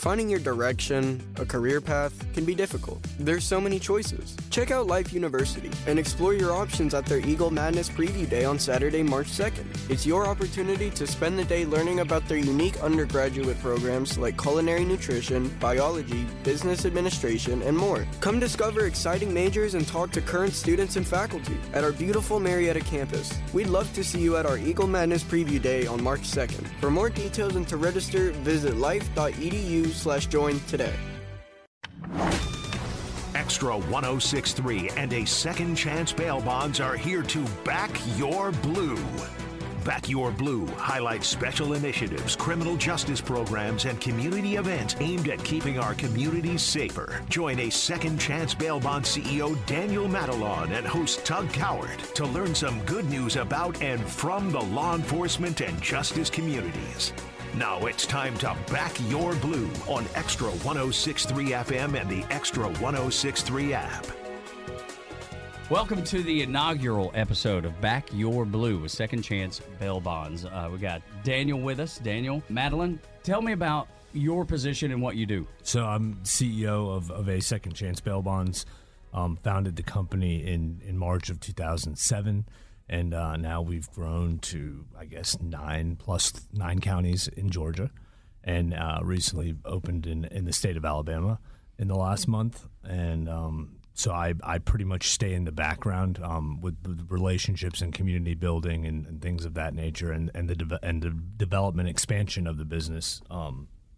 Finding your direction, a career path, can be difficult. There's so many choices. Check out Life University and explore your options at their Eagle Madness Preview Day on Saturday, March 2nd. It's your opportunity to spend the day learning about their unique undergraduate programs like culinary nutrition, biology, business administration, and more. Come discover exciting majors and talk to current students and faculty at our beautiful Marietta campus. We'd love to see you at our Eagle Madness Preview Day on March 2nd. For more details and to register, visit life.edu/join today. Extra 1063 and a Second Chance Bail Bonds are here to back your blue. Back Your Blue highlights special initiatives, criminal justice programs, and community events aimed at keeping our communities safer. Join a Second Chance Bail Bond CEO Daniel Matalon and host Tug Coward to learn some good news about and from the law enforcement and justice communities. Now it's time to back your blue on Extra 1063 FM and the Extra 1063 app. Welcome to the inaugural episode of Back Your Blue with Second Chance Bail Bonds. We got Daniel with us. Daniel, Madeline, tell me about your position and what you do. So I'm CEO of a Second Chance Bail Bonds. Founded the company in March of 2007. And now we've grown to, I guess, 9 counties in Georgia, and recently opened in the state of Alabama in the last month. And so I pretty much stay in the background with the relationships and community building and things of that nature, and the development expansion of the business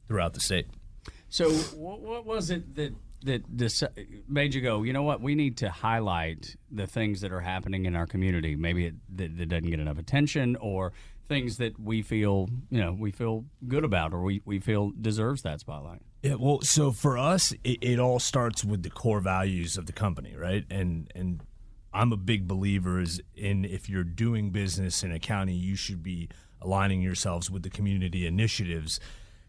throughout the state. So what was it that made you go, you know what, we need to highlight the things that are happening in our community, maybe that doesn't get enough attention, or things that we feel good about, or we feel deserves that spotlight? Yeah, well, so for us, it all starts with the core values of the company, right? And I'm a big believer in if you're doing business in a county, you should be aligning yourselves with the community initiatives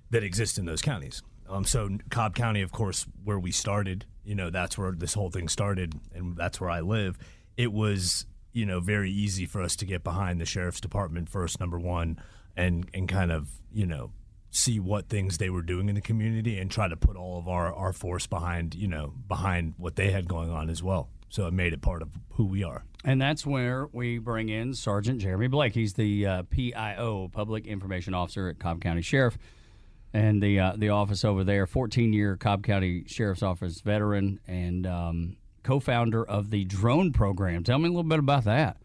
that exist in those counties. So Cobb County, of course, where we started, that's where this whole thing started, and that's where I live. It was, very easy for us to get behind the sheriff's department first, number one, and kind of, see what things they were doing in the community and try to put all of our force behind what they had going on as well. So it made it part of who we are. And that's where we bring in Sgt Jeremy Blake. He's the PIO, Public Information Officer at Cobb County Sheriff. And the office over there, 14-year Cobb County Sheriff's Office veteran and co-founder of the drone program. Tell me a little bit about that.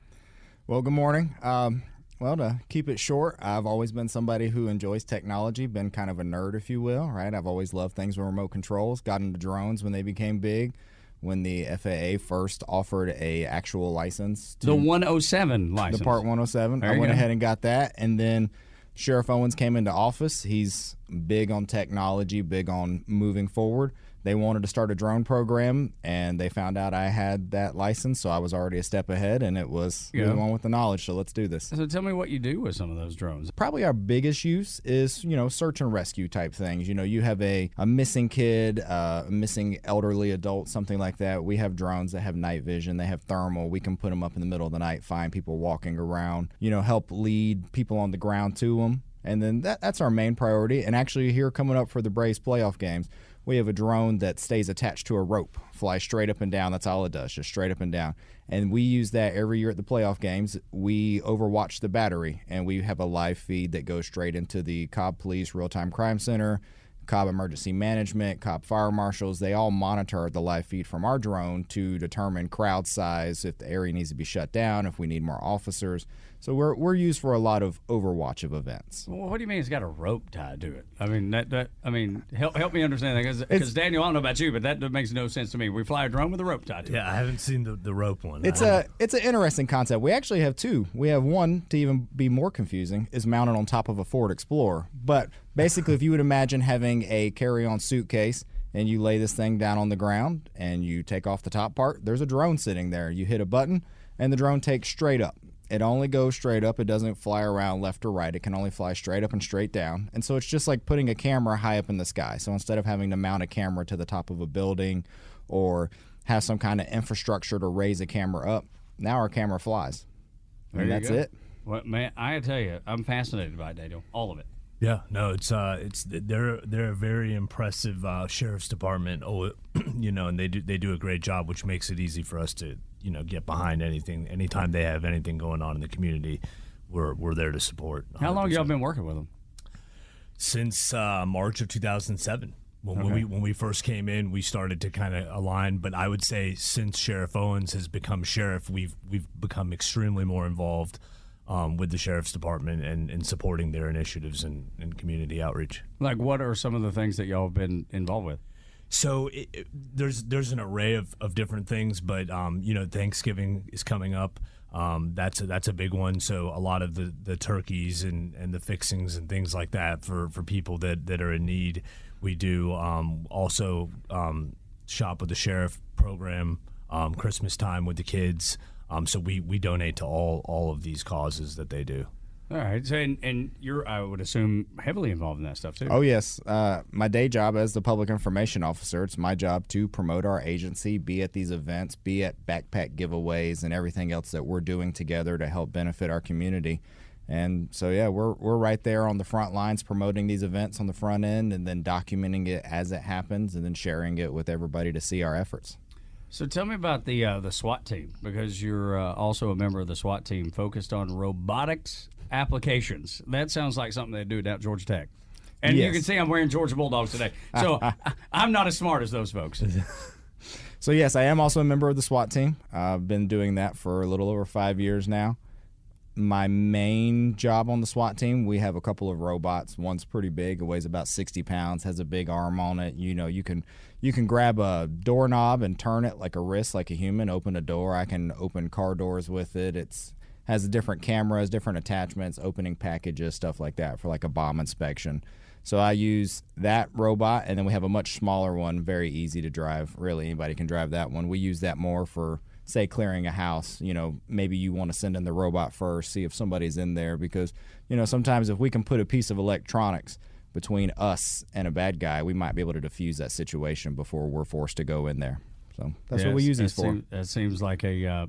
Well, good morning. Well, to keep it short, I've always been somebody who enjoys technology, been kind of a nerd, if you will, right? I've always loved things with remote controls, got into drones when they became big, when the FAA first offered a actual license. The 107 license. The Part 107. I went ahead and got that, and then Sheriff Owens came into office. He's big on technology, big on moving forward. They wanted to start a drone program, and they found out I had that license, so I was already a step ahead, and it was the one with the knowledge, so let's do this. So tell me what you do with some of those drones. Probably our biggest use is, search and rescue type things. You have a missing kid, a missing elderly adult, something like that. We have drones that have night vision. They have thermal. We can put them up in the middle of the night, find people walking around, help lead people on the ground to them. And then that's our main priority. And actually here coming up for the Braves playoff games, we have a drone that stays attached to a rope, flies straight up and down. That's all it does, just straight up and down. And we use that every year at the playoff games. We overwatch the battery, and we have a live feed that goes straight into the Cobb Police Real-Time Crime Center, Cobb Emergency Management, Cobb Fire Marshals. They all monitor the live feed from our drone to determine crowd size, if the area needs to be shut down, if we need more officers. So we're used for a lot of overwatch of events. Well, what do you mean it's got a rope tied to it? I mean, help me understand that, because Daniel, I don't know about you, but that makes no sense to me. We fly a drone with a rope tied to it. Yeah, I haven't seen the rope one. It's an interesting concept. We actually have two. We have one, to even be more confusing, is mounted on top of a Ford Explorer. But basically, if you would imagine having a carry-on suitcase and you lay this thing down on the ground and you take off the top part, there's a drone sitting there. You hit a button and the drone takes straight up. It only goes straight up. It doesn't fly around left or right. It can only fly straight up and straight down. And so it's just like putting a camera high up in the sky. So instead of having to mount a camera to the top of a building or have some kind of infrastructure to raise a camera up, now our camera flies. And that's it. Well, man, I tell you, I'm fascinated by it, Daniel. All of it. Yeah, no, they're a very impressive sheriff's department. And they do a great job, which makes it easy for us to get behind anything. Anytime they have anything going on in the community, we're there to support. 100%. How long y'all been working with them? Since March of 2007. When we first came in, we started to kind of align. But I would say since Sheriff Owens has become sheriff, we've become extremely more involved with the sheriff's department and supporting their initiatives and community outreach. Like, what are some of the things that y'all have been involved with? So there's an array of different things, but Thanksgiving is coming up. That's a big one. So a lot of the turkeys and the fixings and things like that for people that are in need. We do also shop with the sheriff program, Christmas time with the kids. So we donate to all of these causes that they do. All right. So, and you're, I would assume, heavily involved in that stuff, too. Oh, yes. My day job as the Public Information Officer, it's my job to promote our agency, be at these events, be at backpack giveaways, and everything else that we're doing together to help benefit our community. And so, yeah, we're right there on the front lines promoting these events on the front end and then documenting it as it happens and then sharing it with everybody to see our efforts. So tell me about the SWAT team, because you're also a member of the SWAT team focused on robotics applications. That sounds like something they do down at Georgia Tech. And Yes. you can see I'm wearing Georgia Bulldogs today. So I'm not as smart as those folks. So, yes, I am also a member of the SWAT team. I've been doing that for a little over 5 years now. My main job on the SWAT team, we have a couple of robots. One's pretty big. It weighs about 60 pounds, has a big arm on it. You can grab a doorknob and turn it like a wrist, like a human, open a door. I can open car doors with it. It's has different cameras, different attachments, opening packages, stuff like that for like a bomb inspection. So I use that robot, and then we have a much smaller one, very easy to drive. Really, anybody can drive that one. We use that more for, say, clearing a house. Maybe you want to send in the robot first, see if somebody's in there, because, sometimes if we can put a piece of electronics between us and a bad guy, we might be able to defuse that situation before we're forced to go in there. So that's what we use these for. That seems like a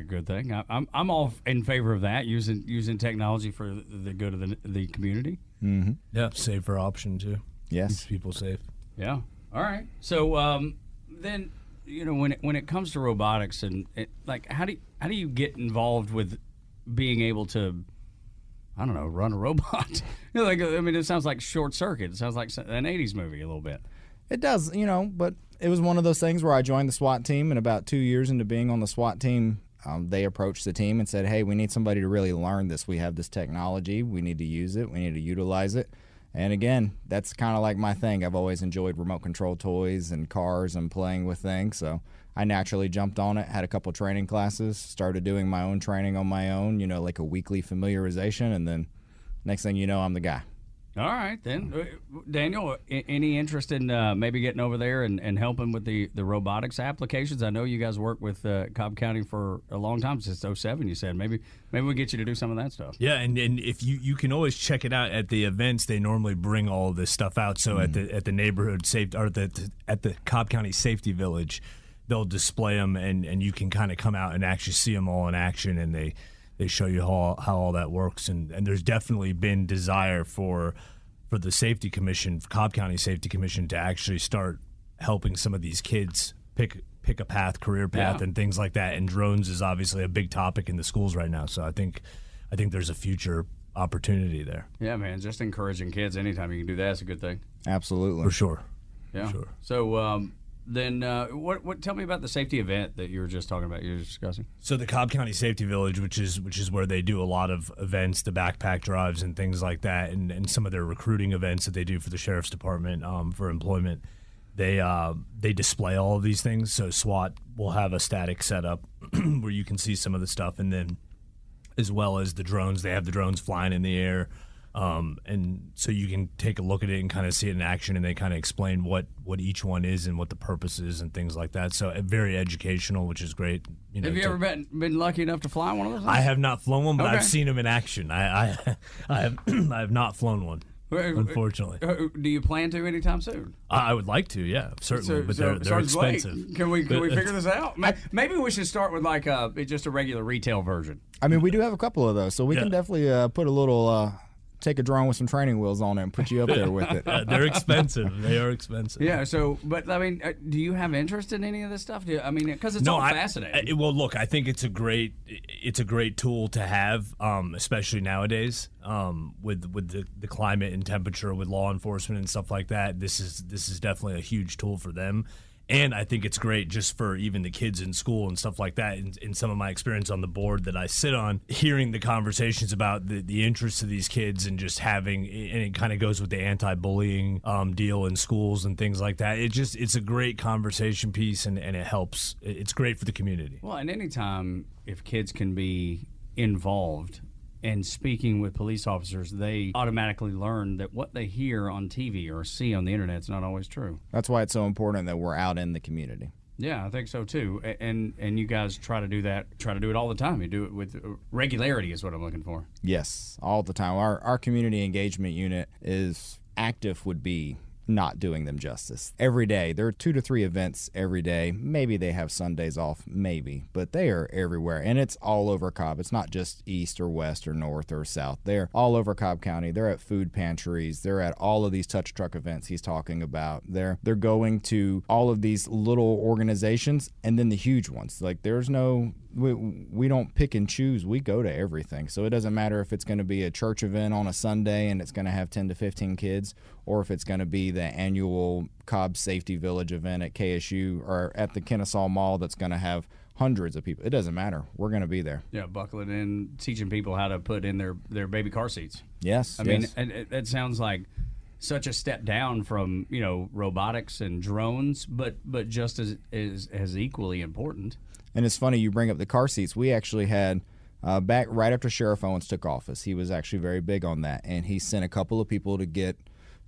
good thing. I'm all in favor of that, using technology for the good of the community. Mm-hmm. Yeah, safer option too. Yes, keeps people safe. Yeah. All right. So then, when it comes to robotics and how do you get involved with being able to, I don't know, run a robot? It sounds like Short Circuit. It sounds like an 80s movie a little bit. It does, but it was one of those things where I joined the SWAT team, and about 2 years into being on the SWAT team, they approached the team and said, hey, we need somebody to really learn this. We have this technology. We need to use it. We need to utilize it. And again, that's kind of like my thing. I've always enjoyed remote control toys and cars and playing with things. So I naturally jumped on it, had a couple training classes, started doing my own training on my own, like a weekly familiarization. And then next thing you know, I'm the guy. All right, then. Daniel, any interest in maybe getting over there and helping with the robotics applications? I know you guys work with Cobb County for a long time, since 2007, you said. Maybe we'll get you to do some of that stuff. Yeah, and if you can always check it out at the events. They normally bring all of this stuff out. So at the neighborhood safety, or at the Cobb County Safety Village, they'll display them, and you can kind of come out and actually see them all in action, and they show you how all that works. And there's definitely been desire for the Safety Commission, Cobb County Safety Commission, to actually start helping some of these kids pick a path, career path, and things like that. And drones is obviously a big topic in the schools right now. So I think there's a future opportunity there. Yeah, man, just encouraging kids anytime you can do that is a good thing. Absolutely. For sure. Yeah. For sure. So then what? Tell me about the safety event that you were just talking about. You were discussing. So the Cobb County Safety Village, which is where they do a lot of events, the backpack drives and things like that, and some of their recruiting events that they do for the sheriff's department for employment. They display all of these things. So SWAT will have a static setup where you can see some of the stuff, and then as well as the drones, they have the drones flying in the air. And so you can take a look at it and kind of see it in action, and they kind of explain what each one is and what the purpose is and things like that. So very educational, which is great. Have you ever been lucky enough to fly one of those? I have not flown one, but Okay. I've seen them in action. I have not flown one, unfortunately. Do you plan to anytime soon? I would like to, yeah, certainly, but they're Sergeant Blake, expensive. Can we figure this out? Maybe we should start with just a regular retail version. I mean, we do have a couple of those, so we can definitely put a little take a drone with some training wheels on it and put you up there with it. They're expensive. They are expensive. Yeah. So, but I mean, do you have interest in any of this stuff? Because it's all fascinating. Well, look, I think it's a great tool to have, especially nowadays, with the climate and temperature, with law enforcement and stuff like that. This is definitely a huge tool for them. And I think it's great just for even the kids in school and stuff like that. In some of my experience on the board that I sit on, hearing the conversations about the interests of these kids and just having, and it kind of goes with the anti-bullying deal in schools and things like that. It's a great conversation piece, and it helps. It's great for the community. Well, and anytime if kids can be involved and speaking with police officers, they automatically learn that what they hear on TV or see on the internet is not always true. That's why it's so important that we're out in the community. Yeah, I think so too. And you guys try to do that, try to do it all the time. You do it with regularity is what I'm looking for. Yes, all the time. Our community engagement unit is active would be not doing them justice. Every day, there are 2 to 3 events every day. Maybe they have Sundays off, maybe, but they are everywhere, and it's all over Cobb. It's not just east or west or north or south. They're all over Cobb County. They're at food pantries. They're at all of these touch truck events he's talking about. They're going to all of these little organizations and then the huge ones. Like there's no, we don't pick and choose. We go to everything. So it doesn't matter if it's going to be a church event on a Sunday and it's going to have 10 to 15 kids, or if it's going to be the annual Cobb Safety Village event at KSU or at the Kennesaw Mall that's going to have hundreds of people. It doesn't matter. We're going to be there. Yeah, buckling in, teaching people how to put in their baby car seats. Yes. I mean, it sounds like such a step down from, robotics and drones, but just as equally important. And it's funny you bring up the car seats. We actually had back right after Sheriff Owens took office, he was actually very big on that, and he sent a couple of people to get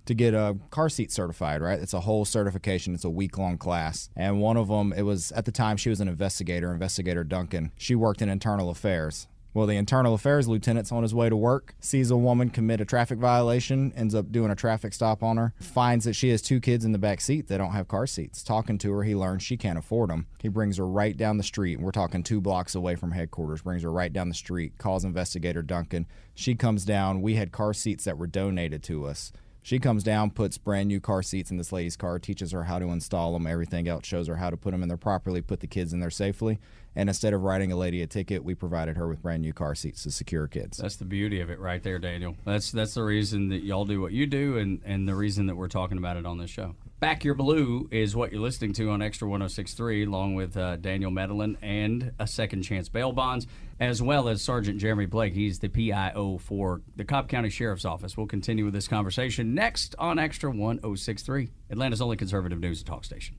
a car seat certified, right? It's a whole certification. It's a week-long class. And one of them, it was, at the time, she was an Investigator Duncan. She worked in internal affairs. Well, the internal affairs lieutenant's on his way to work, sees a woman commit a traffic violation, ends up doing a traffic stop on her, finds that she has 2 kids in the back seat that don't have car seats. Talking to her, he learns she can't afford them. He brings her right down the street. We're talking 2 blocks away from headquarters. Brings her right down the street, calls Investigator Duncan. She comes down. We had car seats that were donated to us. She comes down, puts brand new car seats in this lady's car, teaches her how to install them, everything else, shows her how to put them in there properly, put the kids in there safely. And instead of writing a lady a ticket, we provided her with brand new car seats to secure kids. That's the beauty of it right there, Daniel. That's the reason that y'all do what you do, and the reason that we're talking about it on this show. Back Your Blue is what you're listening to on Extra 106.3, along with Daniel Medellin and a Second Chance Bail Bonds, as well as Sgt Jeremy Blake. He's the PIO for the Cobb County Sheriff's Office. We'll continue with this conversation next on Extra 106.3, Atlanta's only conservative news and talk station.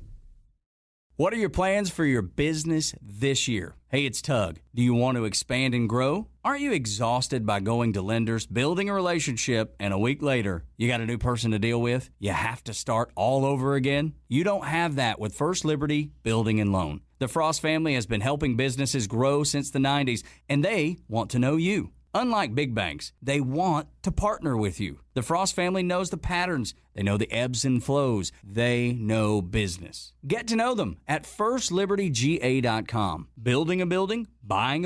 What are your plans for your business this year? Hey, it's Tug. Do you want to expand and grow? Aren't you exhausted by going to lenders, building a relationship, and a week later, you got a new person to deal with? You have to start all over again? You don't have that with First Liberty Building and Loan. The Frost family has been helping businesses grow since the 90s, and they want to know you. Unlike big banks, they want to partner with you. The Frost family knows the patterns. They know the ebbs and flows. They know business. Get to know them at firstlibertyga.com. Building a building, buying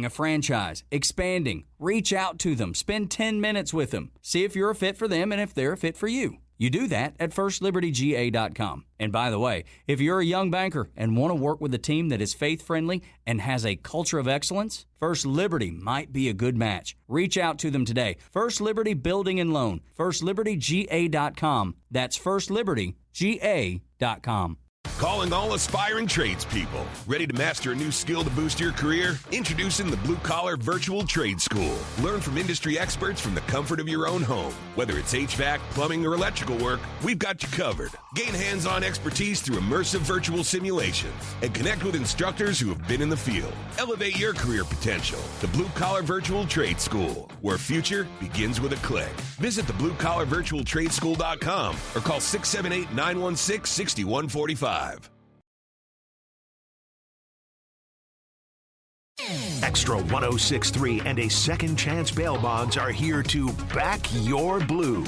a franchise, expanding. Reach out to them. Spend 10 minutes with them. See if you're a fit for them and if they're a fit for you. You do that at firstlibertyga.com. And by the way, if you're a young banker and want to work with a team that is faith-friendly and has a culture of excellence, First Liberty might be a good match. Reach out to them today. First Liberty Building and Loan. firstlibertyga.com. That's firstlibertyga.com. Calling all aspiring tradespeople. Ready to master a new skill to boost your career? Introducing the Blue Collar Virtual Trade School. Learn from industry experts from the comfort of your own home. Whether it's HVAC, plumbing, or electrical work, we've got you covered. Gain hands-on expertise through immersive virtual simulations and connect with instructors who have been in the field. Elevate your career potential. The Blue Collar Virtual Trade School, where future begins with a click. Visit thebluecollarvirtualtradeschool.com or call 678-916-6145. Extra 106.3 and a Second Chance Bail Bonds are here to back your blue.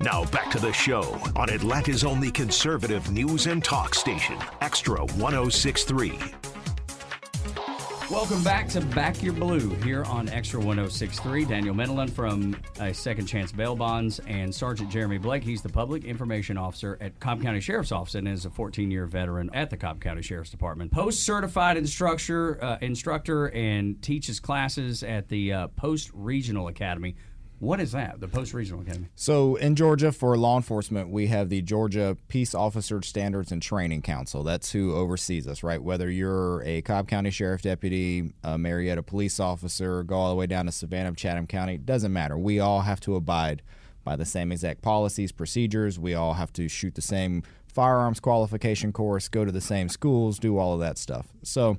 Now back to the show on Atlanta's only conservative news and talk station, Extra 106.3. Welcome back to Back Your Blue here on Extra 106.3. Daniel Mendelin from Second Chance Bail Bonds and Sgt Jeremy Blake. He's the Public Information Officer at Cobb County Sheriff's Office and is a 14-year veteran at the Cobb County Sheriff's Department. Post-certified instructor and teaches classes at the Post Regional Academy. What is that, the Post Regional Academy? So in Georgia, for law enforcement, we have the Georgia Peace Officer Standards and Training Council. That's who oversees us, right? Whether you're a Cobb County Sheriff Deputy, a Marietta police officer, go all the way down to Savannah, Chatham County, doesn't matter. We all have to abide by the same exact policies, procedures. We all have to shoot the same firearms qualification course, go to the same schools, do all of that stuff. So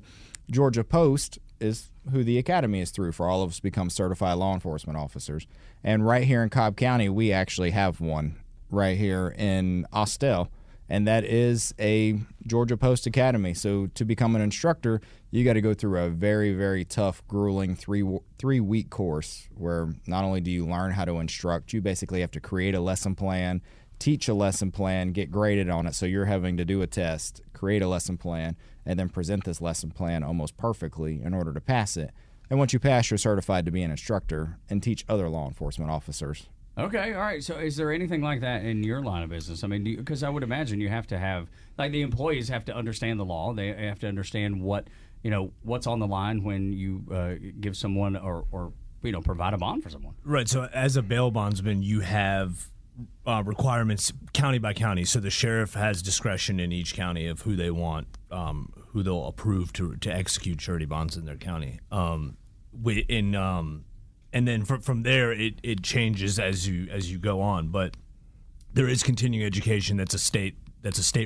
Georgia Post is who the academy is through for all of us to become certified law enforcement officers. And right here in Cobb County, we actually have one right here in Austell, and that is a Georgia Post Academy. So to become an instructor, you got to go through a very, very tough, grueling three-week course where not only do you learn how to instruct, you basically have to create a lesson plan, teach a lesson plan, get graded on it. So you're having to do a test, create a lesson plan, and then present this lesson plan almost perfectly in order to pass it. And once you pass, you're certified to be an instructor and teach other law enforcement officers. Okay, all right. So is there anything like that in your line of business? I mean, because I would imagine you have to have, like, the employees have to understand the law. They have to understand what's on the line when you give someone or provide a bond for someone. Right. So as a bail bondsman, you have requirements county by county. So the sheriff has discretion in each county of who they want, who they'll approve to execute surety bonds in their county. And then from there, it changes as you go on. But there is continuing education that's a state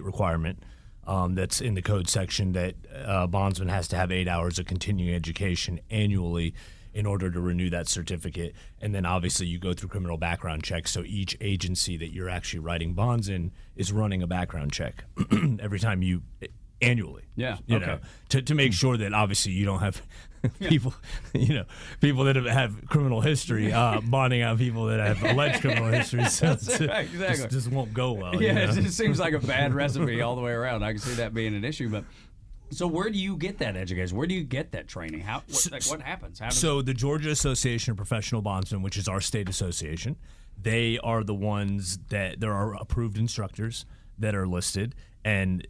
requirement. That's in the code section that a bondsman has to have 8 hours of continuing education annually in order to renew that certificate. And then obviously you go through criminal background checks. So each agency that you're actually writing bonds in is running a background check every time annually. Yeah. You know, to make sure that obviously you don't have people that have criminal history bonding out people that have alleged criminal history. So exactly. Just won't go well. Yeah, you know? it seems like a bad recipe all the way around. I can see that being an issue, but. So where do you get that education? Where do you get that training? What happens? So the Georgia Association of Professional Bondsmen, which is our state association, they are the ones that there are approved instructors that are listed. And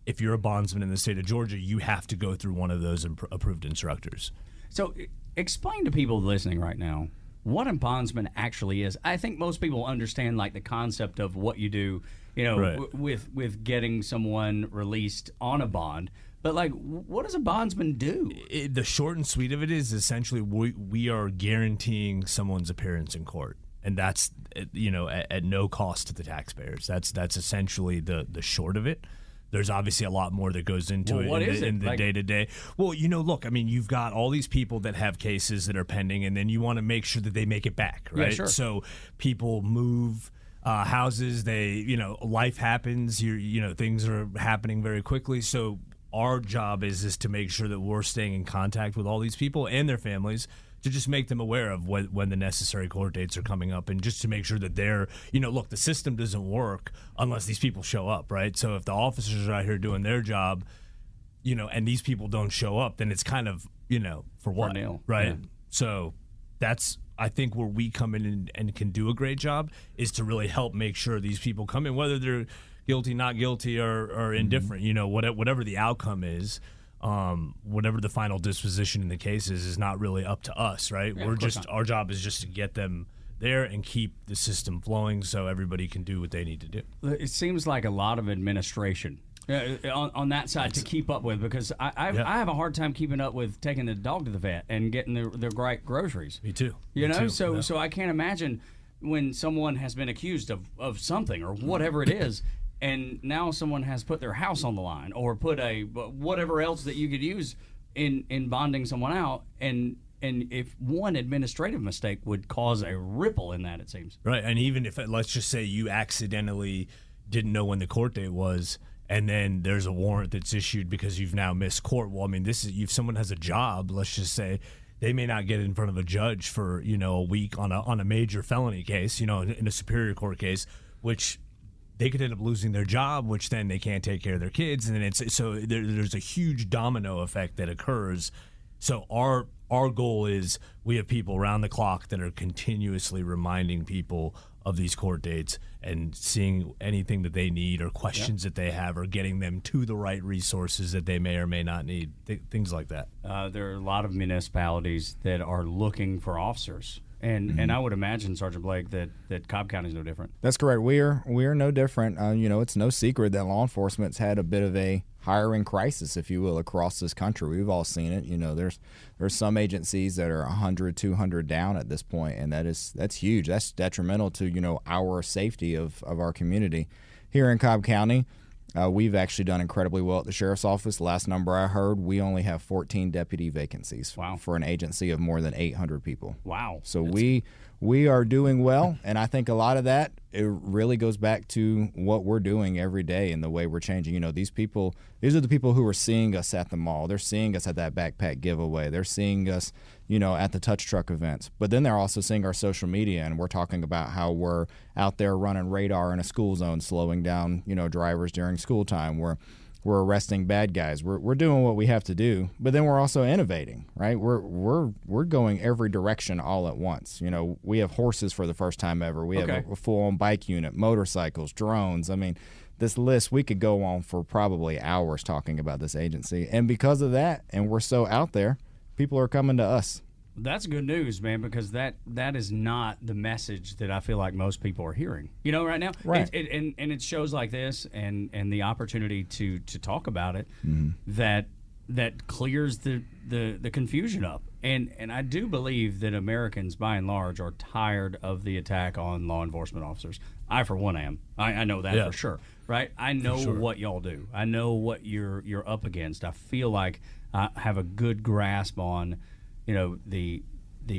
if you're a bondsman in the state of Georgia, you have to go through one of those approved instructors. So explain to people listening right now what a bondsman actually is. I think most people understand like the concept of what you do, right. with getting someone released on a bond. But like, what does a bondsman do? The short and sweet of it is essentially we are guaranteeing someone's appearance in court, and that's at no cost to the taxpayers. That's essentially the short of it. There's obviously a lot more that goes into it in the day-to-day. Well, look, I mean, you've got all these people that have cases that are pending, and then you want to make sure that they make it back, right? Yeah, sure. So people move houses. Life happens. Things are happening very quickly. So our job is to make sure that we're staying in contact with all these people and their families to just make them aware of when the necessary court dates are coming up, and just to make sure that they're, look, the system doesn't work unless these people show up, right? So if the officers are out here doing their job, and these people don't show up, then it's kind of, for what, right? Yeah. So that's, I think, where we come in and can do a great job is to really help make sure these people come in, whether they're guilty, not guilty, or indifferent, whatever the outcome is. Whatever the final disposition in the case is not really up to us, right? Yeah, our job is just to get them there and keep the system flowing so everybody can do what they need to do. It seems like a lot of administration on that side to keep up with, because I have a hard time keeping up with taking the dog to the vet and getting their right groceries. Me too. So I can't imagine when someone has been accused of something or whatever it is. And now someone has put their house on the line or put whatever else that you could use in bonding someone out. And if one administrative mistake would cause a ripple in that, it seems. Right. And even if, let's just say you accidentally didn't know when the court date was, and then there's a warrant that's issued because you've now missed court. Well, I mean, if someone has a job, let's just say, they may not get in front of a judge for, a week on a major felony case, in a superior court case, which they could end up losing their job, which then they can't take care of their kids. And then there's a huge domino effect that occurs So our goal is we have people around the clock that are continuously reminding people of these court dates and seeing anything that they need or questions that they have or getting them to the right resources that they may or may not need, things like that. There are a lot of municipalities that are looking for officers. And I would imagine, Sergeant Blake, that Cobb County is no different. That's correct. We are no different. It's no secret that law enforcement's had a bit of a hiring crisis, if you will, across this country. We've all seen it. There's some agencies that are 100, 200 down at this point, and that's huge. That's detrimental to our safety of our community. Here in Cobb County, we've actually done incredibly well at the sheriff's office. Last number I heard, we only have 14 deputy vacancies. Wow. For an agency of more than 800 people. Wow. So we are doing well, and I think a lot of that, it really goes back to what we're doing every day and the way we're changing. These are the people who are seeing us at the mall. They're seeing us at that backpack giveaway. They're seeing us, at the touch truck events. But then they're also seeing our social media, and we're talking about how we're out there running radar in a school zone, slowing down, drivers during school time. We're arresting bad guys. We're doing what we have to do, but then we're also innovating, right? We're going every direction all at once. We have horses for the first time ever. We have a full-on bike unit, motorcycles, drones. I mean, this list, we could go on for probably hours talking about this agency. And because of that, and we're so out there, people are coming to us. That's good news, man, because that is not the message that I feel like most people are hearing. Right now, right? And it's shows like this and the opportunity to talk about it that clears the confusion up. And I do believe that Americans, by and large, are tired of the attack on law enforcement officers. I, for one, am. I know that for sure, right? I know what y'all do. I know what you're up against. I feel like I have a good grasp on the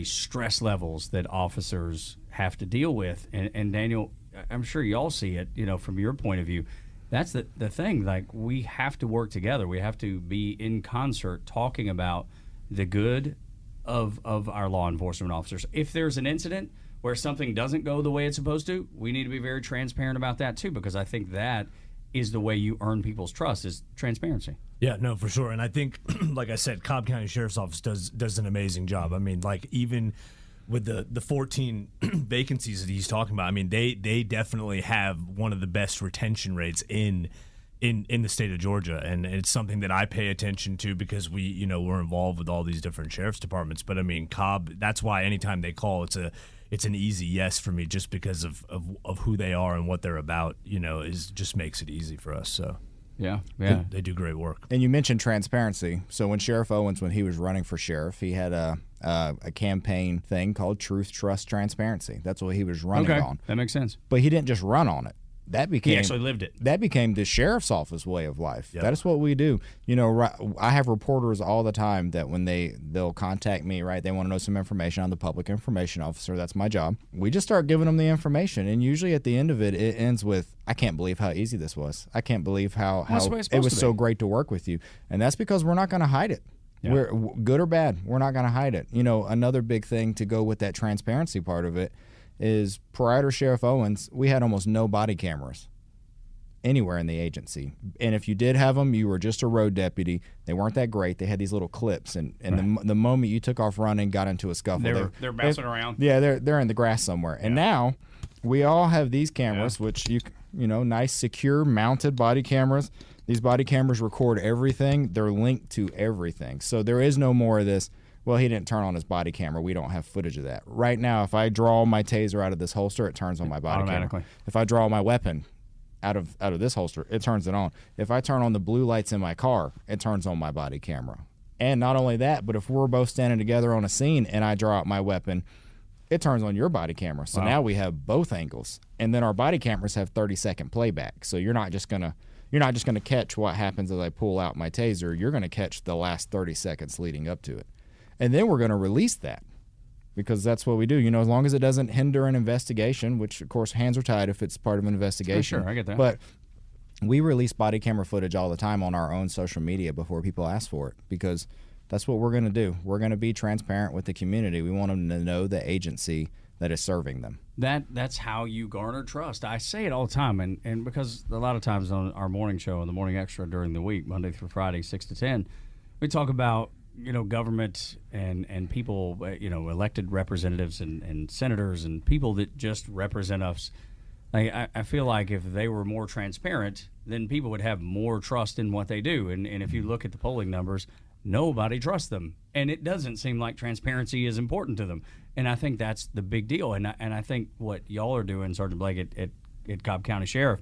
stress levels that officers have to deal with. And Daniel, I'm sure y'all see it, from your point of view. That's the thing. Like, we have to work together. We have to be in concert talking about the good of our law enforcement officers. If there's an incident where something doesn't go the way it's supposed to, we need to be very transparent about that too, because I think that is the way you earn people's trust, is transparency. Yeah, no, for sure. And I think, like I said, Cobb County Sheriff's Office does an amazing job. I mean, like, even with the 14 vacancies that he's talking about, I mean, they definitely have one of the best retention rates in the state of Georgia, and it's something that I pay attention to because we're involved with all these different sheriff's departments. But I mean, Cobb, that's why anytime they call, it's an easy yes for me, just because of who they are and what they're about. Just makes it easy for us. So. Yeah. They do great work. And you mentioned transparency. So when Sheriff Owens, when he was running for sheriff, he had a campaign thing called Truth, Trust, Transparency. That's what he was running on. That makes sense. But he didn't just run on it. He actually lived it. That became the sheriff's office way of life. Yep. That is what we do. I have reporters all the time that when they'll contact me, right, they want to know some information on the public information officer. That's my job. We just start giving them the information, and usually at the end of it, it ends with, I can't believe how easy this was. I can't believe how it was so great to work with you. And that's because we're not going to hide it. Yeah. We're good or bad, we're not going to hide it. Another big thing to go with that transparency part of it is, prior to Sheriff Owens, we had almost no body cameras anywhere in the agency. And if you did have them, you were just a road deputy. They weren't that great. They had these little clips, and the moment you took off running, got into a scuffle, they're bouncing around. Yeah, they're in the grass somewhere. And now we all have these cameras, which nice, secure, mounted body cameras. These body cameras record everything. They're linked to everything. So there is no more of this, well, he didn't turn on his body camera, we don't have footage of that. Right now, if I draw my taser out of this holster, it turns on my body camera. If I draw my weapon out of this holster, it turns it on. If I turn on the blue lights in my car, it turns on my body camera. And not only that, but if we're both standing together on a scene and I draw out my weapon, it turns on your body camera. So now we have both angles. And then our body cameras have 30-second playback. So you're not just gonna catch what happens as I pull out my taser. You're gonna catch the last 30 seconds leading up to it. And then we're going to release that, because that's what we do. As long as it doesn't hinder an investigation, which, of course, hands are tied if it's part of an investigation. Sure, I get that. But we release body camera footage all the time on our own social media before people ask for it, because that's what we're going to do. We're going to be transparent with the community. We want them to know the agency that is serving them. That's how you garner trust. I say it all the time, and because a lot of times on our morning show, on the Morning Extra during the week, Monday through Friday, 6 to 10, we talk about government and people, elected representatives and senators and people that just represent us, I feel like if they were more transparent, then people would have more trust in what they do. And if you look at the polling numbers, nobody trusts them. And it doesn't seem like transparency is important to them. And I think that's the big deal. And I think what y'all are doing, Sergeant Blake, at Cobb County Sheriff,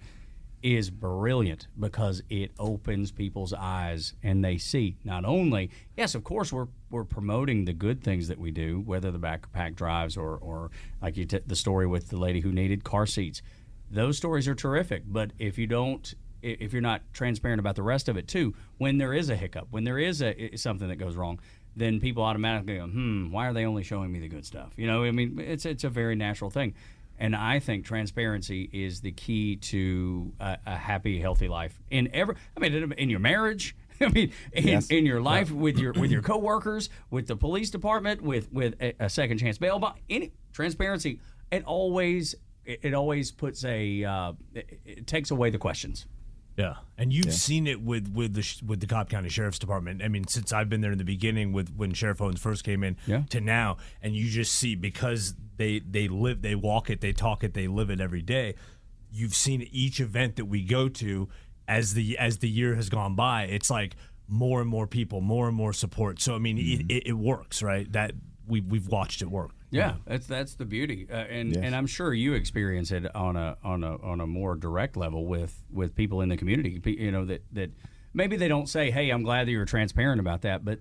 is brilliant because it opens people's eyes and they see not only, yes, of course, we're promoting the good things that we do, whether the backpack drives or like the story with the lady who needed car seats. Those stories are terrific, but if you're not transparent about the rest of it too, when there is a hiccup, when there is something that goes wrong, then people automatically go, why are they only showing me the good stuff? It's a very natural thing. And I think transparency is the key to a happy, healthy life in your marriage. In your life with your coworkers, with the police department, with a second chance bail bond. Any transparency, it always puts it takes away the questions. Yeah, and you've seen it with the Cobb County Sheriff's Department. Since I've been there in the beginning with when Sheriff Owens first came in to now, and you just see because they walk it, they talk it, they live it every day. You've seen each event that we go to as the year has gone by. It's like more and more people, more and more support. So it works, right? That we've watched it work. Yeah, that's the beauty, and I'm sure you experience it on a more direct level with people in the community. That maybe they don't say, "Hey, I'm glad that you're transparent about that," but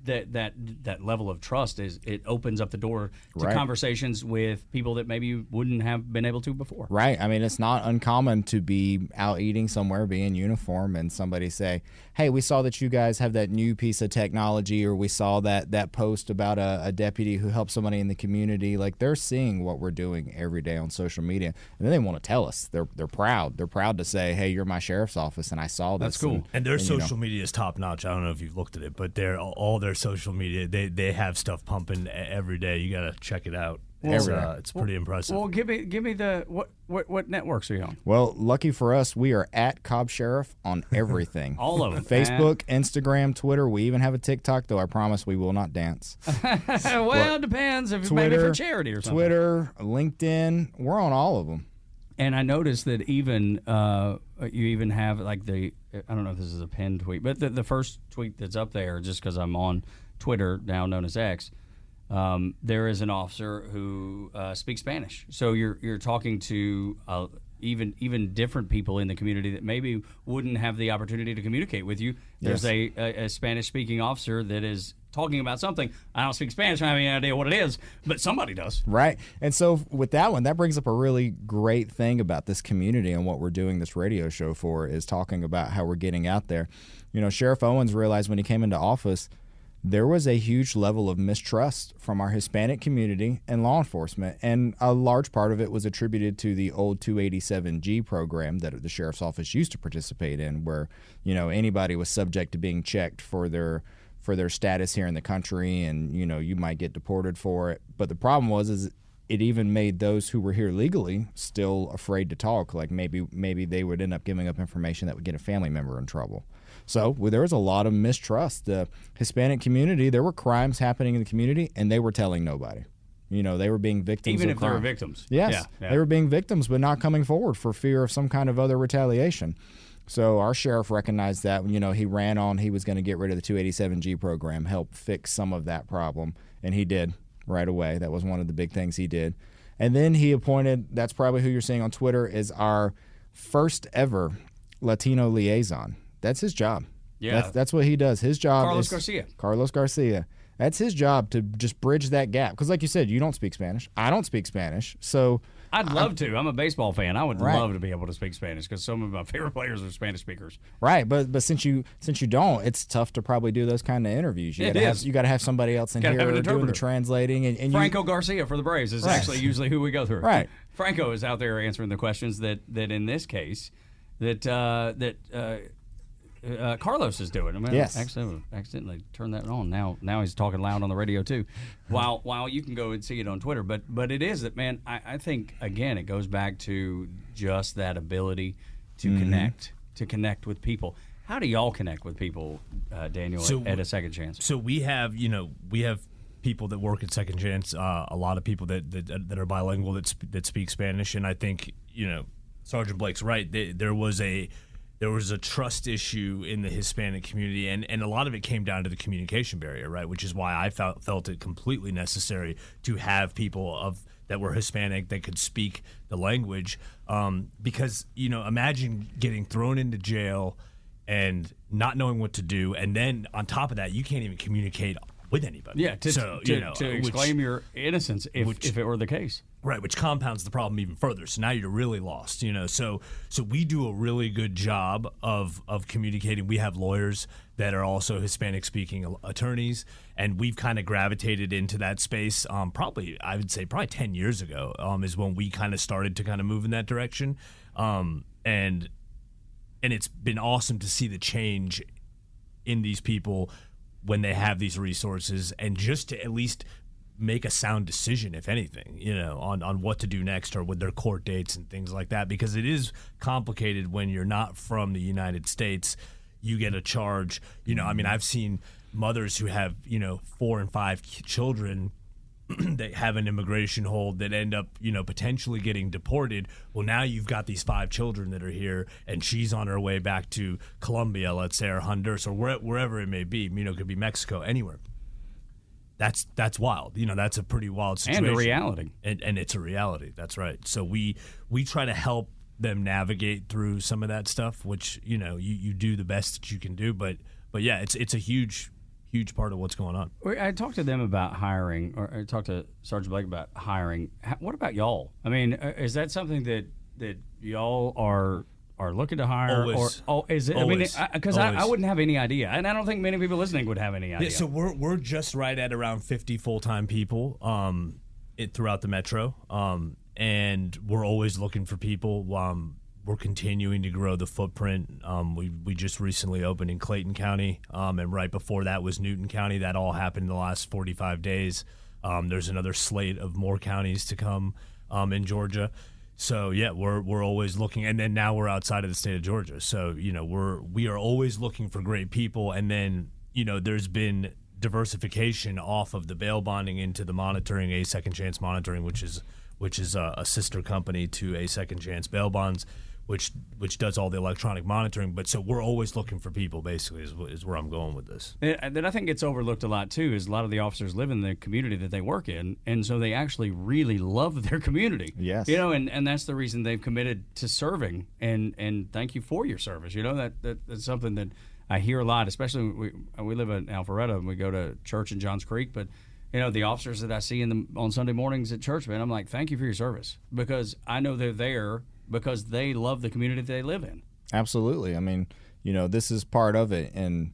that level of trust it opens up the door to conversations with people that maybe you wouldn't have been able to before. Right. It's not uncommon to be out eating somewhere, be in uniform, and somebody say, "Hey, we saw that you guys have that new piece of technology," or "We saw that post about a deputy who helped somebody in the community." Like, they're seeing what we're doing every day on social media, and then they want to tell us. They're proud. They're proud to say, "Hey, you're my sheriff's office, and I saw this." That's cool. And their social media is top notch. I don't know if you've looked at it, but all their social media, they have stuff pumping every day. You got to check it out. It's pretty impressive. Well, give me the what networks are you on? Well, lucky for us, we are at Cobb Sheriff on everything. All of them. Facebook, Instagram, Twitter. We even have a TikTok, though I promise we will not dance. Well, it depends. If Twitter, maybe for charity or something. Twitter, LinkedIn, we're on all of them. And I noticed that even you even have like I don't know if this is a pinned tweet, but the first tweet that's up there, just because I'm on Twitter, now known as X, there is an officer who speaks Spanish. So you're talking to even different people in the community that maybe wouldn't have the opportunity to communicate with you. There's a Spanish-speaking officer that is talking about something. I don't speak Spanish. I don't have any idea what it is, but somebody does. Right. And so with that one, that brings up a really great thing about this community and what we're doing this radio show for is talking about how we're getting out there. Sheriff Owens realized when he came into office, there was a huge level of mistrust from our Hispanic community and law enforcement, and a large part of it was attributed to the old 287G program that the sheriff's office used to participate in, where anybody was subject to being checked for their status here in the country, and you might get deported for it. But the problem was it even made those who were here legally still afraid to talk. Like maybe they would end up giving up information that would get a family member in trouble. So there was a lot of mistrust. The Hispanic community, there were crimes happening in the community, and they were telling nobody. They were being victims even of if crime. they were victims. Yes, Yeah. They were being victims, but not coming forward for fear of some kind of other retaliation. So our sheriff recognized that. He ran on, he was going to get rid of the 287G program, help fix some of that problem, and he did right away. That was one of the big things he did. And then he appointed, that's probably who you're seeing on Twitter, is our first ever Latino liaison. That's his job. Yeah. That's what he does. His job is Carlos Garcia. That's his job, to just bridge that gap. Because like you said, you don't speak Spanish. I don't speak Spanish. So I'd love to. I'm a baseball fan. I would love to be able to speak Spanish because some of my favorite players are Spanish speakers. Right, but since you don't, it's tough to probably do those kind of interviews. You got to have somebody else in here doing the translating. And Franco Garcia for the Braves is actually usually who we go through. Right, Franco is out there answering the questions that in this case Carlos is doing. Yes. I accidentally turned that on. Now he's talking loud on the radio too. While you can go and see it on Twitter, but it is that, man. I think again it goes back to just that ability to connect with people. How do y'all connect with people, Daniel, at a Second Chance? So we have people that work at Second Chance, a lot of people that are bilingual that speak Spanish, and I think Sergeant Blake's right. There was a trust issue in the Hispanic community, and a lot of it came down to the communication barrier, right? Which is why I felt it completely necessary to have people that were Hispanic that could speak the language, because imagine getting thrown into jail and not knowing what to do, and then on top of that, you can't even communicate with anybody. Yeah, to exclaim your innocence if it were the case. Right, which compounds the problem even further. So now you're really lost, So we do a really good job of communicating. We have lawyers that are also Hispanic-speaking attorneys, and we've kind of gravitated into that space. Probably 10 years ago is when we kind of started to kind of move in that direction, and it's been awesome to see the change in these people when they have these resources, and just to at least make a sound decision, if anything, on what to do next or with their court dates and things like that, because it is complicated when you're not from the United States. You get a charge, I've seen mothers who have, 4 and 5 children that have an immigration hold that end up, potentially getting deported. Well, now you've got these 5 children that are here, and she's on her way back to Colombia, let's say, or Honduras, or wherever it may be. It could be Mexico, anywhere. That's wild. That's a pretty wild situation. And a reality. And it's a reality. That's right. So we try to help them navigate through some of that stuff, which, you do the best that you can do. But yeah, it's a huge part of what's going on. I talked to them about hiring, or I talked to Sergeant Blake about hiring. What about y'all? I mean, is that something that y'all are looking to hire? Always. Or is it? Always. I mean, because I wouldn't have any idea, and I don't think many people listening would have any idea. Yeah, so we're just right at around 50 full-time people throughout the metro, and we're always looking for people. We're continuing to grow the footprint. We just recently opened in Clayton County, and right before that was Newton County. That all happened in the last 45 days. There's another slate of more counties to come in Georgia. So yeah, we're always looking, and then now we're outside of the state of Georgia. So we are always looking for great people, and then there's been diversification off of the bail bonding into the monitoring, a Second Chance Monitoring, which is a sister company to a Second Chance Bail Bonds, which does all the electronic monitoring. But so we're always looking for people, basically, is where I'm going with this. That I think gets overlooked a lot, too, is a lot of the officers live in the community that they work in, and so they actually really love their community. Yes. And that's the reason they've committed to serving, and thank you for your service. That's something that I hear a lot, especially we live in Alpharetta, and we go to church in Johns Creek, but the officers that I see on Sunday mornings at church, man, I'm like, thank you for your service, because I know they're there because they love the community they live in. Absolutely. I mean, this is part of it. And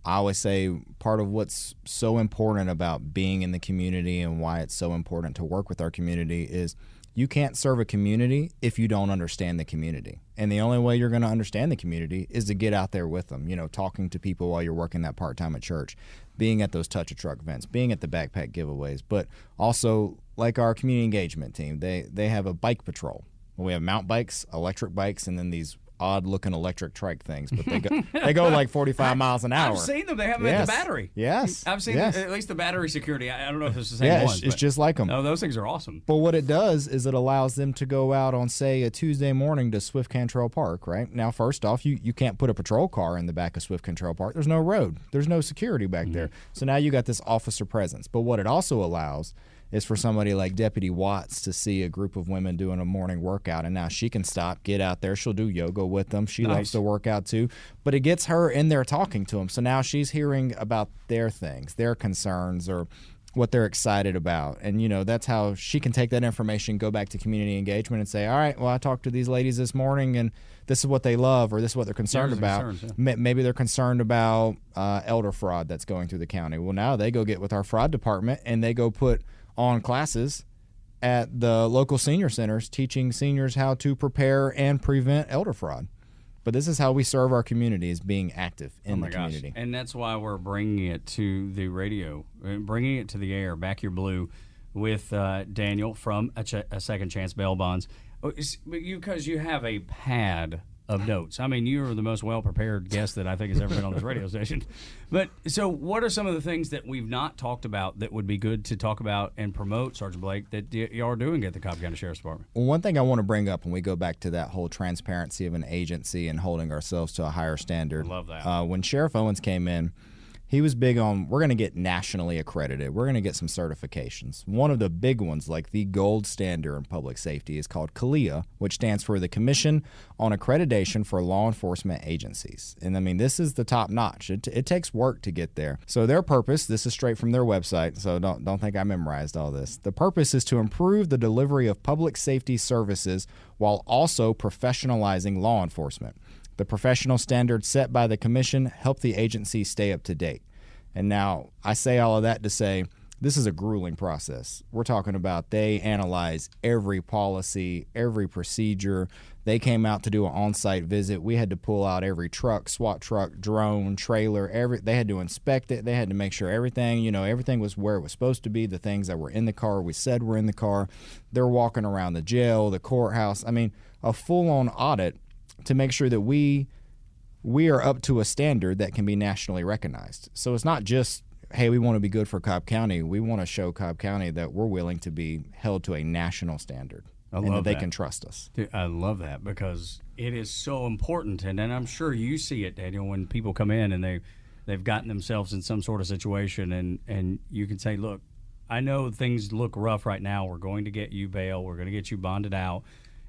I always say part of what's so important about being in the community and why it's so important to work with our community is you can't serve a community if you don't understand the community. And the only way you're going to understand the community is to get out there with them, talking to people while you're working that part-time at church, being at those touch a truck events, being at the backpack giveaways, but also like our community engagement team, they have a bike patrol. We have mountain bikes, electric bikes, and then these odd-looking electric trike things, but they go like 45 miles an hour. I've seen them. They have them at the battery. Yes. I've seen at least the battery security. I don't know if it's the same ones. It's just like them. Oh, those things are awesome. But what it does is it allows them to go out on, say, a Tuesday morning to Swift Cantrell Park, right? Now, first off, you can't put a patrol car in the back of Swift Cantrell Park. There's no road. There's no security back there. So now you got this officer presence. But what it also allows is for somebody like Deputy Watts to see a group of women doing a morning workout, and now she can stop, get out there. She'll do yoga with them. She likes to work out too, but it gets her in there talking to them. So now she's hearing about their things, their concerns, or what they're excited about. And, that's how she can take that information, go back to community engagement and say, all right, well, I talked to these ladies this morning, and this is what they love, or this is what they're concerned about. Maybe they're concerned about elder fraud that's going through the county. Well, now they go get with our fraud department, and they go put on classes at the local senior centers teaching seniors how to prepare and prevent elder fraud. But this is how we serve our community, is being active in the community. Gosh. And that's why we're bringing it to the radio, bringing it to the air, Back Your Blue, with Daniel from a Second Chance Bail Bonds. Because you have a pad of notes. I mean, you are the most well-prepared guest that I think has ever been on this radio station. But so what are some of the things that we've not talked about that would be good to talk about and promote, Sergeant Blake, that y'all are doing at the Cobb County Sheriff's Department? Well, one thing I want to bring up when we go back to that whole transparency of an agency and holding ourselves to a higher standard. I love that. When Sheriff Owens came in, he was big on, we're going to get nationally accredited. We're going to get some certifications. One of the big ones, like the gold standard in public safety, is called CALEA, which stands for the Commission on Accreditation for Law Enforcement Agencies. And I mean, this is the top notch. It takes work to get there. So their purpose, this is straight from their website, so don't think I memorized all this. The purpose is to improve the delivery of public safety services while also professionalizing law enforcement. The professional standards set by the commission help the agency stay up to date. And now I say all of that to say this is a grueling process. We're talking about they analyze every policy, every procedure. They came out to do an on-site visit. We had to pull out every truck, SWAT truck, drone, trailer. They had to inspect it. They had to make sure everything was where it was supposed to be. The things that were in the car, we said were in the car. They're walking around the jail, the courthouse. I mean, a full-on audit to make sure that we are up to a standard that can be nationally recognized. So it's not just, hey, we want to be good for Cobb County. We want to show Cobb County that we're willing to be held to a national standard and that they can trust us. Dude, I love that because it is so important. And I'm sure you see it, Daniel, when people come in and they've gotten themselves in some sort of situation and you can say, look, I know things look rough right now. We're going to get you bail. We're going to get you bonded out.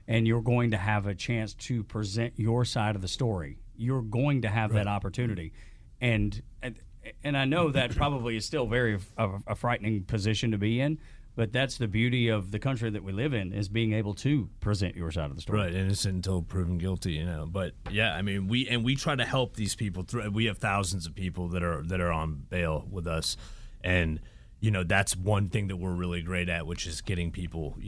And you're going to have a chance to present your side of the story. You're going to have that opportunity. And I know that probably is still very a frightening position to be in, but that's the beauty of the country that we live in, is being able to present your side of the story. Right, innocent until proven guilty, But yeah, I mean, we try to help these people through. We have thousands of people that are on bail with us, and that's one thing that we're really great at, which is getting people,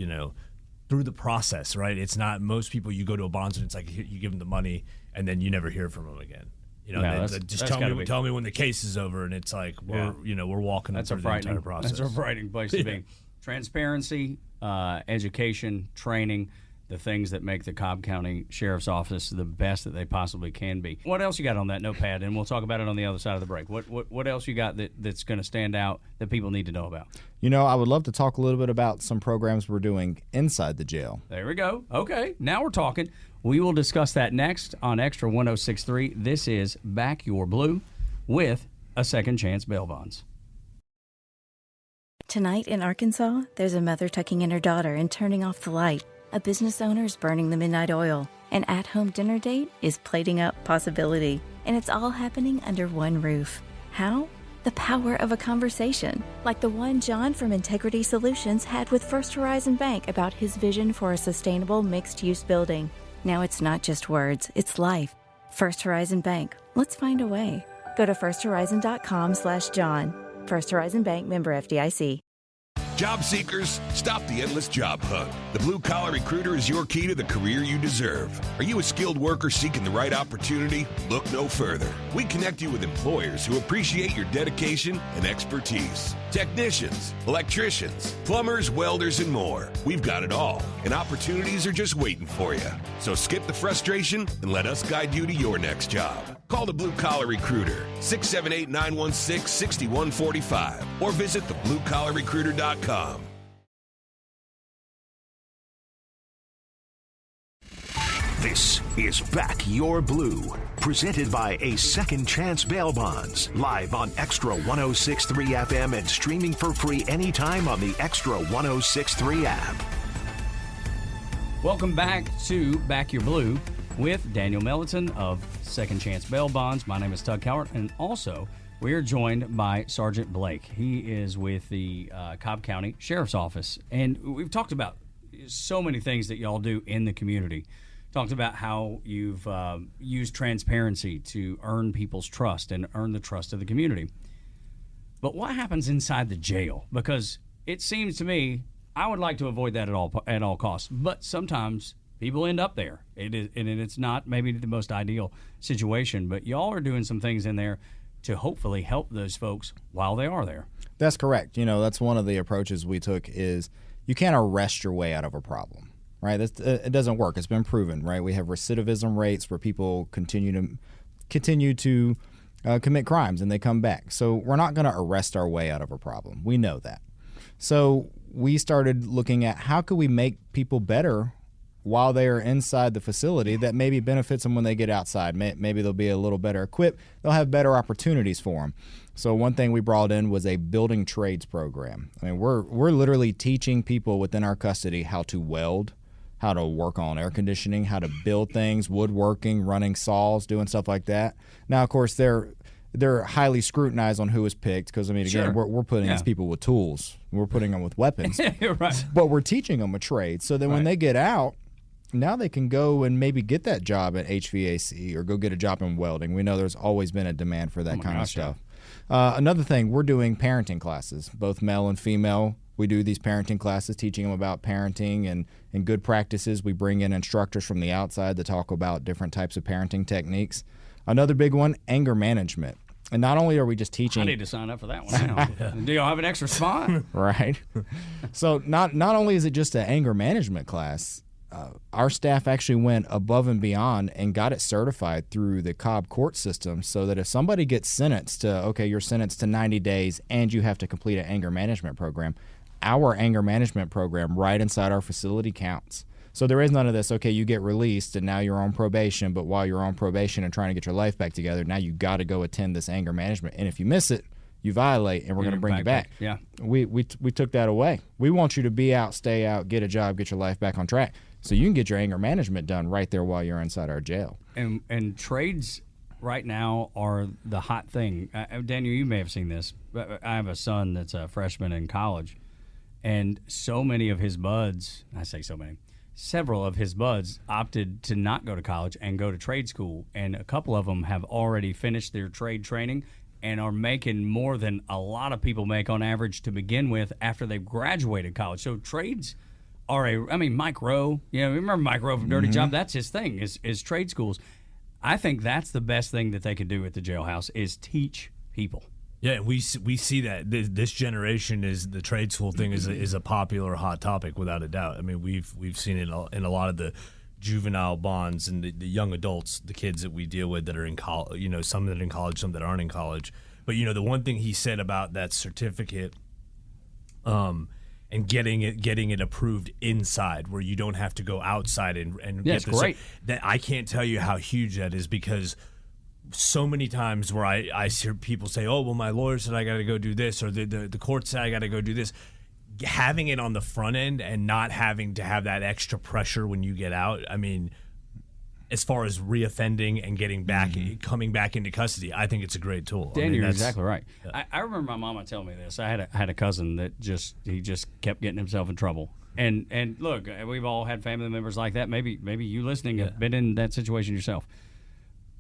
through the process, right? It's not most people. You go to a bondsman, it's like you give them the money, and then you never hear from them again. Just tell me when the case is over, and it's like we're walking through the entire process. That's a frightening place to be. Transparency, education, training, the things that make the Cobb County Sheriff's Office the best that they possibly can be. What else you got on that notepad? And we'll talk about it on the other side of the break. What else you got that's going to stand out that people need to know about? I would love to talk a little bit about some programs we're doing inside the jail. There we go. Okay, now we're talking. We will discuss that next on Extra 106.3. This is Back Your Blue with a Second Chance Bail Bonds. Tonight in Arkansas, there's a mother tucking in her daughter and turning off the light. A business owner is burning the midnight oil. An at-home dinner date is plating up possibility. And it's all happening under one roof. How? The power of a conversation, like the one John from Integrity Solutions had with First Horizon Bank about his vision for a sustainable mixed-use building. Now it's not just words, it's life. First Horizon Bank. Let's find a way. Go to firsthorizon.com/John. First Horizon Bank, member FDIC. Job seekers, stop the endless job hunt. The Blue Collar Recruiter is your key to the career you deserve. Are you a skilled worker seeking the right opportunity? Look no further. We connect you with employers who appreciate your dedication and expertise. Technicians, electricians, plumbers, welders, and more. We've got it all, and opportunities are just waiting for you. So skip the frustration and let us guide you to your next job. Call the Blue Collar Recruiter, 678-916-6145, or visit thebluecollarrecruiter.com. This is Back Your Blue, presented by A Second Chance Bail Bonds, live on Extra 106.3 FM and streaming for free anytime on the Extra 106.3 app. Welcome back to Back Your Blue with Daniel Melliton of Second Chance Bail Bonds. My name is Tug Cowart, and also we are joined by Sergeant Blake. He is with the Cobb County Sheriff's Office, and we've talked about so many things that y'all do in the community. Talked about how you've used transparency to earn people's trust and earn the trust of the community. But what happens inside the jail? Because it seems to me, I would like to avoid that at all costs, but sometimes people end up there. It's not maybe the most ideal situation, but y'all are doing some things in there to hopefully help those folks while they are there. That's correct. That's one of the approaches we took is you can't arrest your way out of a problem. right? It doesn't work. It's been proven, right? We have recidivism rates where people continue to commit crimes and they come back. So we're not going to arrest our way out of a problem. We know that. So we started looking at how could we make people better while they are inside the facility that maybe benefits them when they get outside. Maybe they'll be a little better equipped. They'll have better opportunities for them. So one thing we brought in was a building trades program. I mean, we're literally teaching people within our custody how to weld, how to work on air conditioning, how to build things, woodworking, running saws, doing stuff like that. Now, of course, they're highly scrutinized on who is picked because, I mean, again, we're putting these people with tools. We're putting them with weapons. Right. But we're teaching them a trade so that when they get out, now they can go and maybe get that job at HVAC or go get a job in welding. We know there's always been a demand for that kind of stuff. Another thing, we're doing parenting classes, both male and female. We do these parenting classes, teaching them about parenting and good practices. We bring in instructors from the outside to talk about different types of parenting techniques. Another big one, anger management. And not only are we just teaching... I need to sign up for that one now. Do y'all have an extra spot? Right. So not only is it just an anger management class, our staff actually went above and beyond and got it certified through the Cobb court system so that if somebody gets sentenced to, okay, you're sentenced to 90 days and you have to complete an anger management program, our anger management program right inside our facility counts. So there is none of this, okay, you get released and now you're on probation, but while you're on probation and trying to get your life back together, now you got to go attend this anger management. And if you miss it, you violate, and we're going to bring you back. Yeah. We took that away. We want you to be out, stay out, get a job, get your life back on track, so you can get your anger management done right there while you're inside our jail. And trades right now are the hot thing. Daniel, you may have seen this, but I have a son that's a freshman in college, and so many of his buds, I say so many, several of his buds opted to not go to college and go to trade school, and a couple of them have already finished their trade training and are making more than a lot of people make on average to begin with after they've graduated college. So trades are Mike Rowe, remember Mike Rowe from Dirty Job? That's his thing, is trade schools. I think that's the best thing that they could do at the jailhouse is teach people. Yeah, we see that this generation is the trade school thing is a popular hot topic without a doubt. I mean, we've seen it in a lot of the juvenile bonds and the young adults, the kids that we deal with that are in college, some that are in college, some that aren't in college. But the one thing he said about that certificate, and getting it approved inside, where you don't have to go outside and get this. Great. That I can't tell you how huge that is, because so many times where I hear people say, "Oh, well, my lawyer said I got to go do this," or the court said I got to go do this. Having it on the front end and not having to have that extra pressure when you get out, I mean, as far as reoffending and getting back, coming back into custody, I think it's a great tool. Dan, you're exactly right. Yeah. I remember my mama telling me this. I had a cousin that just kept getting himself in trouble. And look, we've all had family members like that. Maybe you listening have been in that situation yourself.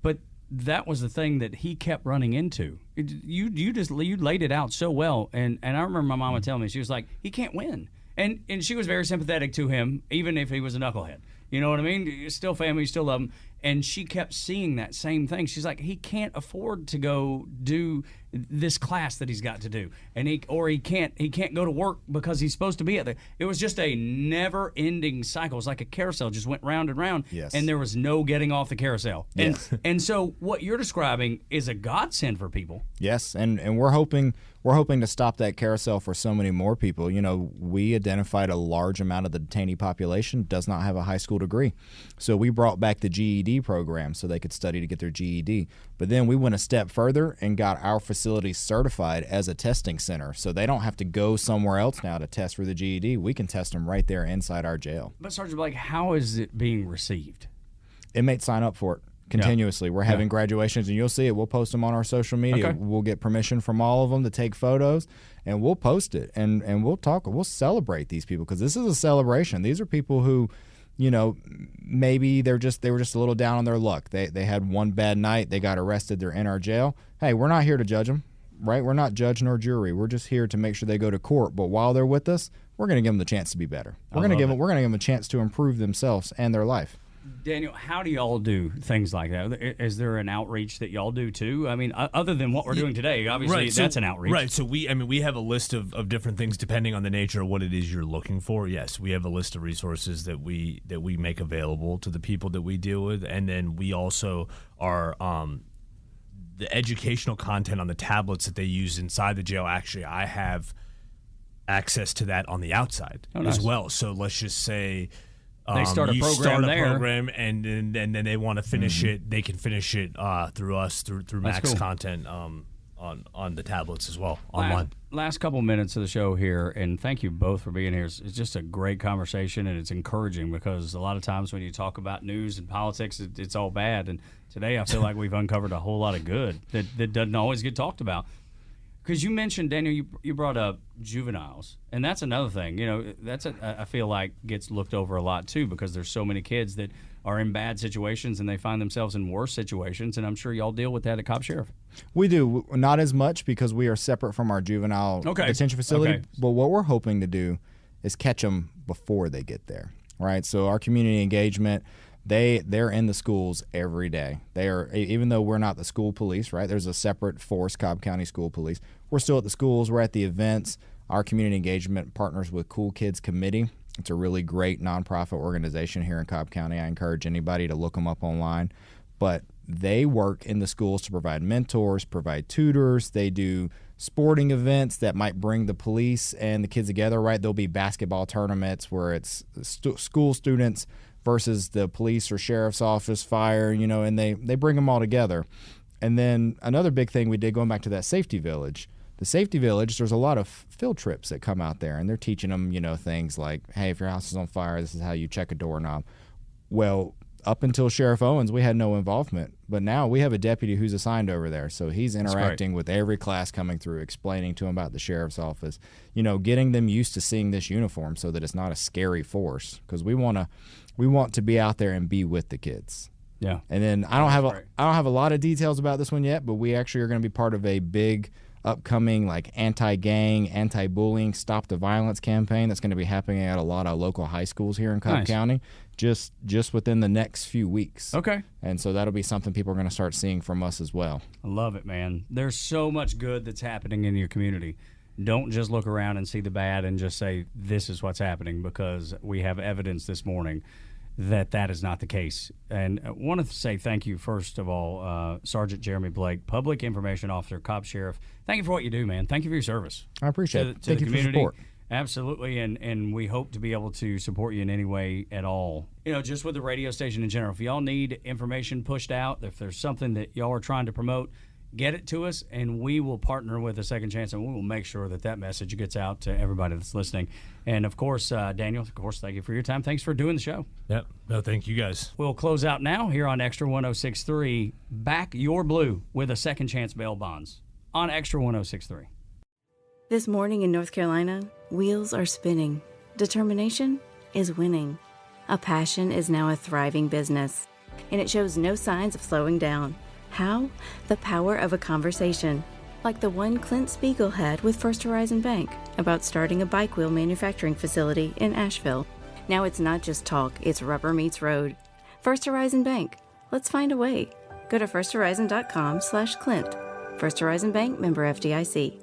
But that was the thing that he kept running into. You laid it out so well. And I remember my mama telling me, she was like, he can't win. And she was very sympathetic to him, even if he was a knucklehead. You know what I mean? Still family, still love him. And she kept seeing that same thing. She's like, he can't afford to go do this class that he's got to do, and he can't go to work because he's supposed to be at there. It was just a never-ending cycle. It was like a carousel, just went round and round, and there was no getting off the carousel. Yes. And so what you're describing is a godsend for people. Yes, and we're hoping to stop that carousel for so many more people. We identified a large amount of the detainee population does not have a high school degree, so we brought back the GED program so they could study to get their GED. But then we went a step further and got our facility certified as a testing center, so they don't have to go somewhere else now to test for the GED. We can test them right there inside our jail. But Sergeant Blake, how is it being received? Inmates sign up for it continuously. We're having graduations, and you'll see it. We'll post them on our social media. Okay. We'll get permission from all of them to take photos, and we'll post it, and we'll talk. We'll celebrate these people, because this is a celebration. These are people who, maybe they were just a little down on their luck. They had one bad night. They got arrested. They're in our jail. Hey, we're not here to judge them, right? We're not judge nor jury. We're just here to make sure they go to court. But while they're with us, we're going to give them the chance to be better. We're going to give them a chance to improve themselves and their life. Daniel, how do y'all do things like that? Is there an outreach that y'all do too? I mean, other than what we're doing today, obviously that's an outreach. Right. So we have a list of different things depending on the nature of what it is you're looking for. Yes, we have a list of resources that we make available to the people that we deal with, and then we also are the educational content on the tablets that they use inside the jail. Actually, I have access to that on the outside as well. So let's just say. They start a program and then they want to finish it. They can finish it through us through Max content on the tablets as well online. Last couple minutes of the show here, and thank you both for being here. It's just a great conversation, and it's encouraging because a lot of times when you talk about news and politics, it's all bad. And today I feel like we've uncovered a whole lot of good that doesn't always get talked about. Because you mentioned, Daniel, you brought up juveniles, and that's another thing. You know, I feel like gets looked over a lot too because there's so many kids that are in bad situations and they find themselves in worse situations, and I'm sure y'all deal with that at Cobb Sheriff. We do. Not as much because we are separate from our juvenile detention facility, but what we're hoping to do is catch them before they get there, right? So our community engagement, they're in the schools every day. They are, even though we're not the school police, right? There's a separate force, Cobb County School Police. We're still at the schools. We're at the events. Our community engagement partners with Cool Kids Committee. It's a really great nonprofit organization here in Cobb County. I encourage anybody to look them up online. But they work in the schools to provide mentors, provide tutors. They do sporting events that might bring the police and the kids together, right? There'll be basketball tournaments where it's school students versus the police or sheriff's office, fire, and they bring them all together. And then another big thing we did, going back to that safety village, the safety village, there's a lot of field trips that come out there, and they're teaching them, things like, hey, if your house is on fire, this is how you check a doorknob. Well, up until Sheriff Owens, we had no involvement, but now we have a deputy who's assigned over there, so he's interacting with every class coming through, explaining to them about the sheriff's office, getting them used to seeing this uniform so that it's not a scary force, because we want to be out there and be with the kids. Yeah. And then I don't have a lot of details about this one yet, but we actually are going to be part of a big upcoming anti-gang, anti-bullying, stop the violence campaign that's going to be happening at a lot of local high schools here in Cobb County just within the next few weeks. Okay. And so that'll be something people are going to start seeing from us as well. I love it, man. There's so much good that's happening in your community. Don't just look around and see the bad and just say this is what's happening, because we have evidence this morning that is not the case. And I want to say thank you, first of all, Sgt Jeremy Blake, Public Information Officer, Cobb Sheriff. Thank you for what you do, man. Thank you for your service. I appreciate it. To Thank the you community. for your support. Absolutely, and we hope to be able to support you in any way at all. Just with the radio station in general, if y'all need information pushed out, if there's something that y'all are trying to promote, get it to us, and we will partner with a Second Chance, and we will make sure that message gets out to everybody that's listening. And, of course, Daniel, thank you for your time. Thanks for doing the show. Yep. No, thank you guys. We'll close out now here on Extra 106.3. Back your blue with a Second Chance bail bonds on Extra 106.3. This morning in North Carolina, wheels are spinning. Determination is winning. A passion is now a thriving business, and it shows no signs of slowing down. How? The power of a conversation, like the one Clint Spiegel had with First Horizon Bank about starting a bike wheel manufacturing facility in Asheville. Now it's not just talk, it's rubber meets road. First Horizon Bank. Let's find a way. Go to firsthorizon.com/Clint. First Horizon Bank, member FDIC.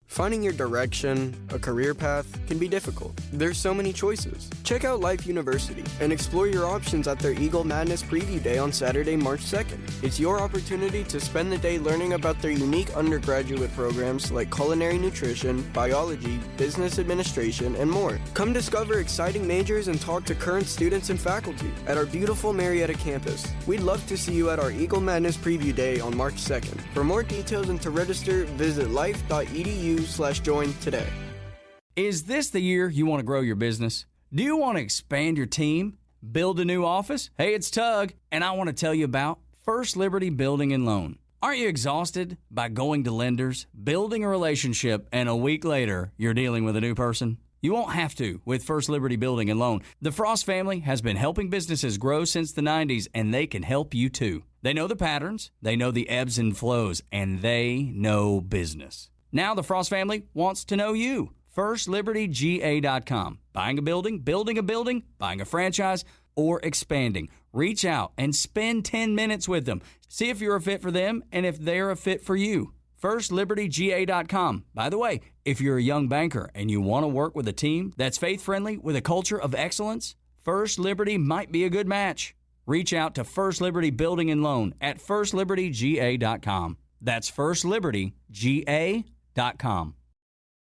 Finding your direction, a career path, can be difficult. There's so many choices. Check out Life University and explore your options at their Eagle Madness Preview Day on Saturday, March 2nd. It's your opportunity to spend the day learning about their unique undergraduate programs like culinary nutrition, biology, business administration, and more. Come discover exciting majors and talk to current students and faculty at our beautiful Marietta campus. We'd love to see you at our Eagle Madness Preview Day on March 2nd. For more details and to register, visit life.edu/join today. Is this the year you want to grow your business? Do you want to expand your team? Build a new office? Hey, it's Tug, and I want to tell you about First Liberty Building and Loan. Aren't you exhausted by going to lenders, building a relationship, and a week later, you're dealing with a new person? You won't have to with First Liberty Building and Loan. The Frost family has been helping businesses grow since the 90s, and they can help you too. They know the patterns, they know the ebbs and flows, and they know business. Now the Frost family wants to know you. FirstLibertyGA.com. Buying a building, building a building, buying a franchise, or expanding. Reach out and spend 10 minutes with them. See if you're a fit for them and if they're a fit for you. FirstLibertyGA.com. By the way, if you're a young banker and you want to work with a team that's faith-friendly with a culture of excellence, First Liberty might be a good match. Reach out to First Liberty Building and Loan at FirstLibertyGA.com. That's FirstLibertyGA.com.